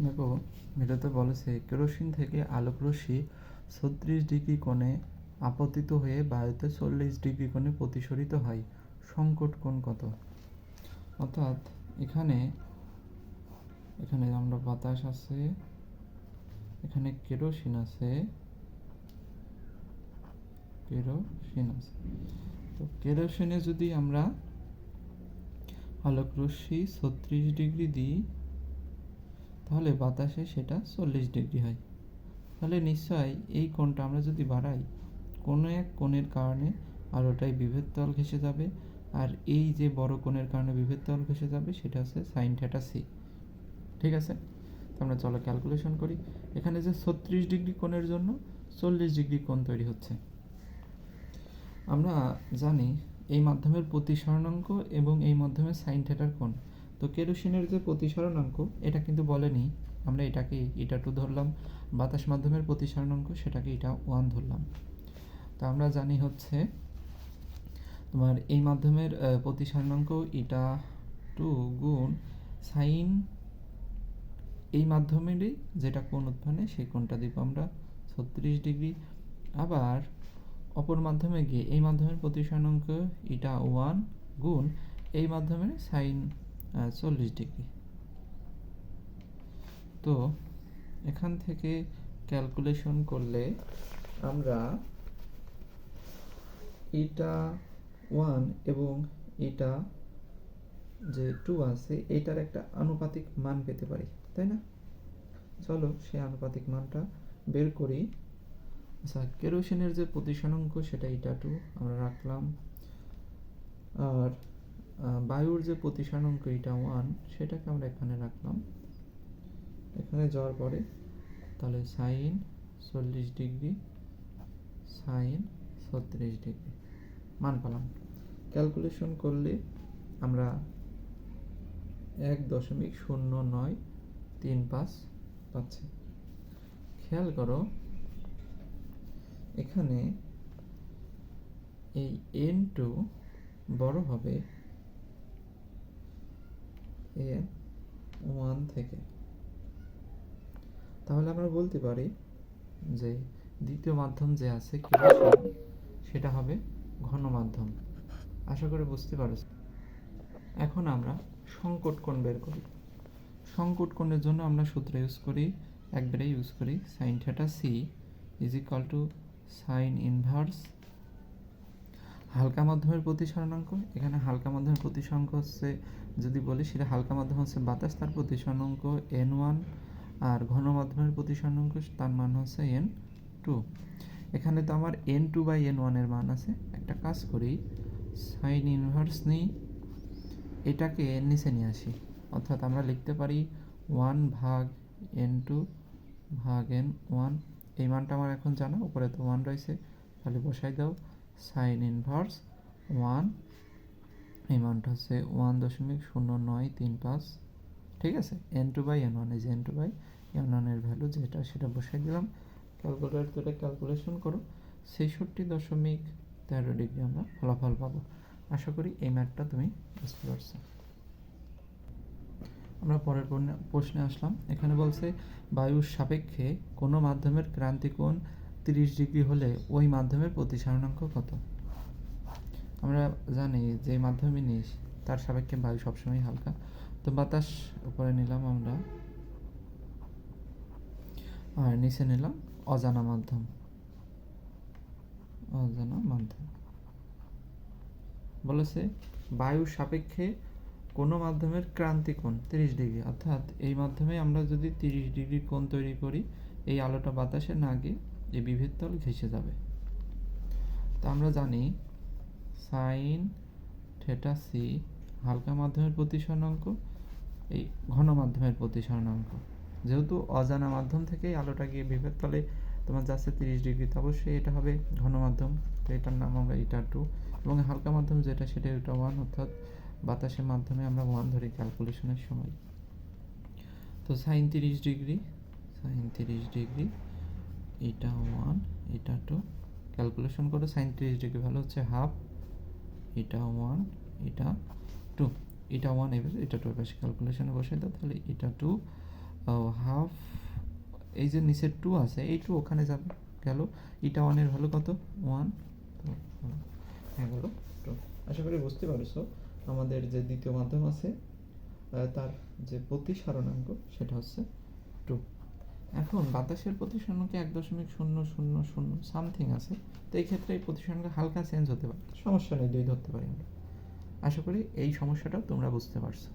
দেখো, ভিডিওতে বলেছে কেরোসিন থেকে আলোক রশ্মি 36 ডিগ্রি কোণে আপতিত হয়ে বায়ুতে 40 ডিগ্রি কোণে প্রতিসরিত হয়। সংকট কোণ কত? অর্থাৎ এখানে এখানে আমরা বাতাস আছে, এখানে কেরোসিন আছে, তো কেরোসিনে যদি আমরা আলোক রশ্মি 36 ডিগ্রি দিই তাহলে বাতাসে সেটা 40 ডিগ্রি হয়। তাহলে নিশ্চয়ই এই কোণটা আমরা যদি বাড়াই, কোনো এক কোণের কারণে আলোটাই বিভেদ তল ঘেঁষে যাবে, আর এই যে বড় কোণের কারণে বিভেদ তল ঘেঁষে যাবে সেটা হচ্ছে সাইন থিটা সি। ঠিক আছে, তো আমরা চলো ক্যালকুলেশন করি। এখানে যে 36 ডিগ্রি কোণের জন্য 40 ডিগ্রি কোণ তৈরি হচ্ছে। আমরা জানি এই মাধ্যমের প্রতিসরণাঙ্ক এবং এই মাধ্যমের সাইন থিটার কোণ। তো কেরোসিনের যে প্রতিসরণাঙ্ক এটা কিন্তু বলেনি, আমরা এটাকে এটা 2 ধরলাম। বাতাস মাধ্যমের প্রতিসরণাঙ্ক সেটাকে এটা 1 ধরলাম। তো আমরা জানি হচ্ছে তোমার এই মাধ্যমের প্রতিসরণাঙ্ক এটা 2 গুণ সাইন এই মাধ্যমেরই যেটা কোণ উৎপন্ন সেই কোণটা দিব আমরা 36 ডিগ্রি। আবার অপর মাধ্যমে গিয়ে এই মাধ্যমের প্রতিসরণাঙ্ক এটা 1 গুণ এই মাধ্যমের সাইন 40 ডিগ্রি। তো এখান থেকে ক্যালকুলেশন করলে আমরা এটা 1 এবং এটা যে 2 আছে এটার একটা আনুপাতিক মান পেতে পারি, তাই না? চলো সেই আনুপাতিক মানটা বের করি। আচ্ছা, কেরোসিনের যে প্রতিসরণাঙ্ক সেটা এটা 2 আমরা রাখলাম, আর বায়ুর যে প্রতিসরণাঙ্ক এটা 1 সেটাকে আমরা এখানে রাখলাম। এখানে যাওয়ার পরে তাহলে সাইন 40 ডিগ্রি সাইন 36 ডিগ্রি মান পেলাম। ক্যালকুলেশন করলে আমরা 1.0935 পাচ্ছি। খেয়াল করো এখানে এই n2 বড় হবে n1 থেকে। তাহলে আমরা বলতে পারি যে দ্বিতীয় মাধ্যম যে আছে কেরোসিন সেটা হবে ঘন মাধ্যম। আশা করি বুঝতে পারছ। এখন আমরা সংকট কোণ বের করি। সংকট কোণের জন্য আমরা সূত্র ইউজ করি, একবারে ইউজ করি sine theta C is equal to sine inverse হালকা মাধ্যমের প্রতিসরণাঙ্ক। এখানে হালকা মাধ্যমের প্রতিসরণাঙ্ক হচ্ছে, যদি বলি সেটা হালকা মাধ্যম হচ্ছে বাতাস, তার প্রতিসরণাঙ্ক n1, আর ঘন মাধ্যমের প্রতিসরণাঙ্ক তার মান হচ্ছে n2। এখানে তো আমার n2/n1 এর মান আছে। একটা কাজ করি, সাইন ইনভার্স নিই, এটাকে নিচে নিয়ে আসি, অর্থাৎ আমরা লিখতে পারি 1/n2/n1। এই মানটা আমার এখন জানা, উপরে তো 1 রয়েছে, তাহলে বসাই দাও সাইন ইনভার্স 1, এই মানটা হচ্ছে 1.0935। ঠিক আছে, n2/n1, এই যে n2/n1 এর ভ্যালু যেটা সেটা বসাই দিলাম। ক্যালকুলেটরে ক্যালকুলেশন করো, 66.13 ডিগ্রি আমরা ফলাফল পাবো। আশা করি এই ম্যাথটা তুমি বুঝতে পারছো। আমরা পরের প্রশ্নে আসলাম। এখানে বলছে বায়ুর সাপেক্ষে কোনো মাধ্যমের ক্রান্তিকোণ 30 ডিগ্রি হলে ওই মাধ্যমের প্রতিসরণাঙ্ক কত? আমরা জানি যে মাধ্যমে নিস তার সাপেক্ষে বায়ু সবসময় হালকা। তো বাতাস উপরে নিলাম আমরা, আর নিচে নিলাম অজানা মাধ্যম। বলেছে বায়ুর সাপেক্ষে কোনো মাধ্যমের ক্রান্তিকোণ 30 ডিগ্রি, অর্থাৎ এই মাধ্যমে আমরা যদি 30 ডিগ্রি কোণ তৈরি করি, এই আলোটা বাতাসে না গিয়ে এই বিভেদ তল ঘেঁষে যাবে। তো আমরা জানি সাইন থিটা সি হালকা মাধ্যমের প্রতিসরণাঙ্ক, এই ঘন মাধ্যমের প্রতিসরণাঙ্ক। যেহেতু অজানা মাধ্যম থেকে আলোটা গিয়ে বিভেদ তলে তোমার যাচ্ছে 30 ডিগ্রি, তো অবশ্যই এটা হবে ঘন মাধ্যম, তো এটার নাম আমরা এটা 2, এবং হালকা মাধ্যম যেটা সেটা এটা 1, অর্থাৎ বাতাসের মাধ্যমে আমরা 1 ধরি ক্যালকুলেশনের সময়। তো সাইন 30 ডিগ্রি এটা 1 এটা 2, ক্যালকুলেশন করো। সাইন 30 ডিগ্রি ভ্যালু হচ্ছে হাফ, এটা 1 এটা 2, এটা 1 এবার এটা 2 এর পাশে ক্যালকুলেশনে বসাই দাও, তাহলে এটা 2 হাফ, এই যে নিচের টু আছে এই টু ওখানে যাবে, গেল ইটা ওয়ানের ভ্যালু কত 1, তো হ্যাঁ গেল 2। আশা করি বুঝতে পারছো আমাদের যে দ্বিতীয় মাধ্যম আছে তার যে প্রতিসারণাঙ্ক সেটা হচ্ছে 2। এখন বাতাসের প্রতিসরণকে 1.000 সামথিং আছে, তো এই ক্ষেত্রে এই প্রতিসরণাঙ্ক হালকা চেঞ্জ হতে পারে, সমস্যা নেই 2 ধরতে পারি আমরা। আশা করি এই সমস্যাটাও তোমরা বুঝতে পারছো।